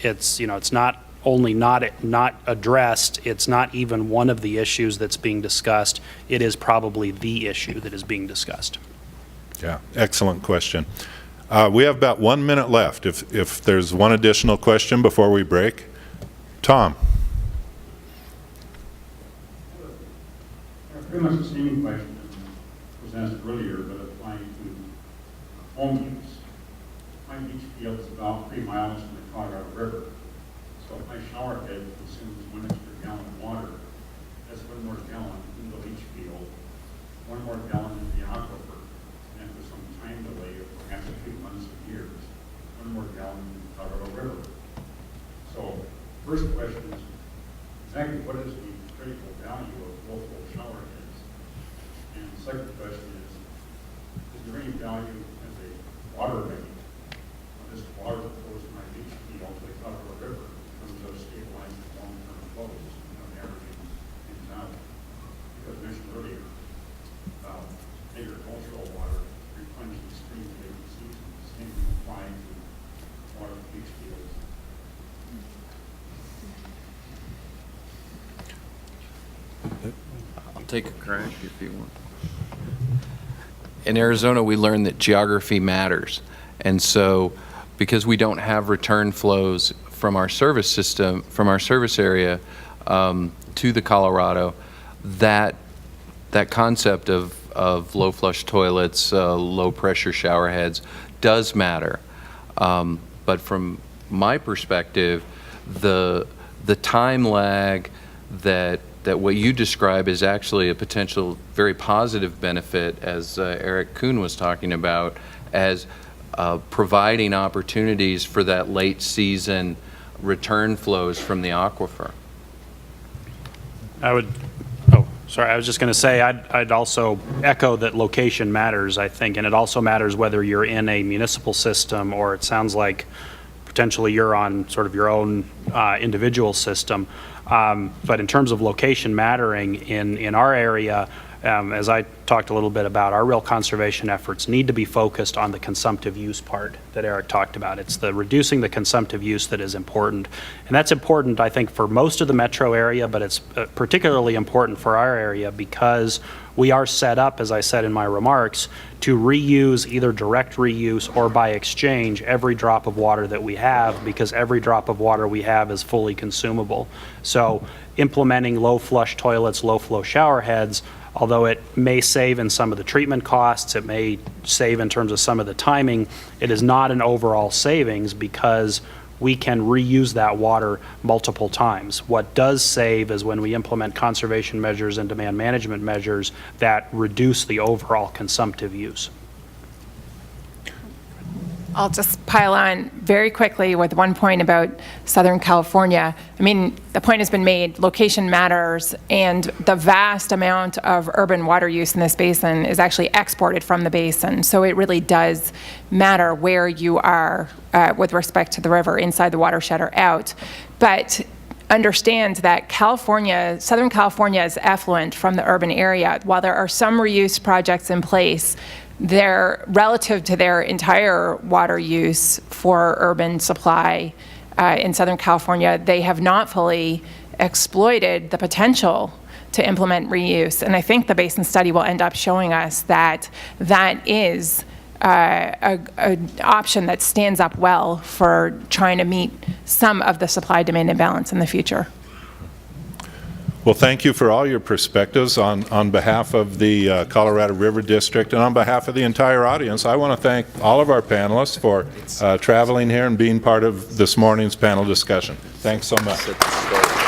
not only not addressed, it's not even one of the issues that's being discussed. It is probably the issue that is being discussed.
Yeah, excellent question. We have about 1 minute left. If there's one additional question before we break. Tom.
Pretty much the same question was asked earlier, but applying to home use. My beach field is about 3 miles from the Colorado River. So if my shower head consumes 1 extra gallon of water, that's 1 more gallon in the leach field, 1 more gallon in the aquifer, and for some time delay of perhaps a few months or years, 1 more gallon in the Colorado River. So first question is, exactly what is the critical value of local shower heads? And the second question is there any value as a water rate on this water that flows from my beach field to the Colorado River in terms of stabilizing long-term flows, averaging things out? Because I mentioned earlier about agricultural water replenishing streams late in the season. The same can apply to water from beach fields.
I'll take a crack if you want. In Arizona, we learned that geography matters. And so because we don't have return flows from our service system, from our service area to the Colorado, that concept of low flush toilets, low pressure shower heads does matter. But from my perspective, the time lag that what you describe is actually a potential very positive benefit, as Eric Kuhn was talking about, as providing opportunities for that late season return flows from the aquifer.
I was just going to say, I'd also echo that location matters, I think, and it also matters whether you're in a municipal system or it sounds like potentially you're on sort of your own individual system. But in terms of location mattering in our area, as I talked a little bit about, our real conservation efforts need to be focused on the consumptive use part that Eric talked about. It's the reducing the consumptive use that is important. And that's important, I think, for most of the metro area, but it's particularly important for our area because we are set up, as I said in my remarks, to reuse, either direct reuse or by exchange, every drop of water that we have, because every drop of water we have is fully consumable. So implementing low flush toilets, low flow shower heads, although it may save in some of the treatment costs, it may save in terms of some of the timing, it is not an overall savings because we can reuse that water multiple times. What does save is when we implement conservation measures and demand management measures that reduce the overall consumptive use.
I'll just pile on very quickly with one point about Southern California. I mean, the point has been made, location matters, and the vast amount of urban water use in this basin is actually exported from the basin. So it really does matter where you are with respect to the river, inside the watershed or out. But understand that Southern California is effluent from the urban area. While there are some reuse projects in place, they're relative to their entire water use for urban supply in Southern California, they have not fully exploited the potential to implement reuse. And I think the Basin study will end up showing us that that is an option that stands up well for trying to meet some of the supply-demand imbalance in the future.
Well, thank you for all your perspectives on behalf of the Colorado River District and on behalf of the entire audience. I want to thank all of our panelists for traveling here and being part of this morning's panel discussion. Thanks so much.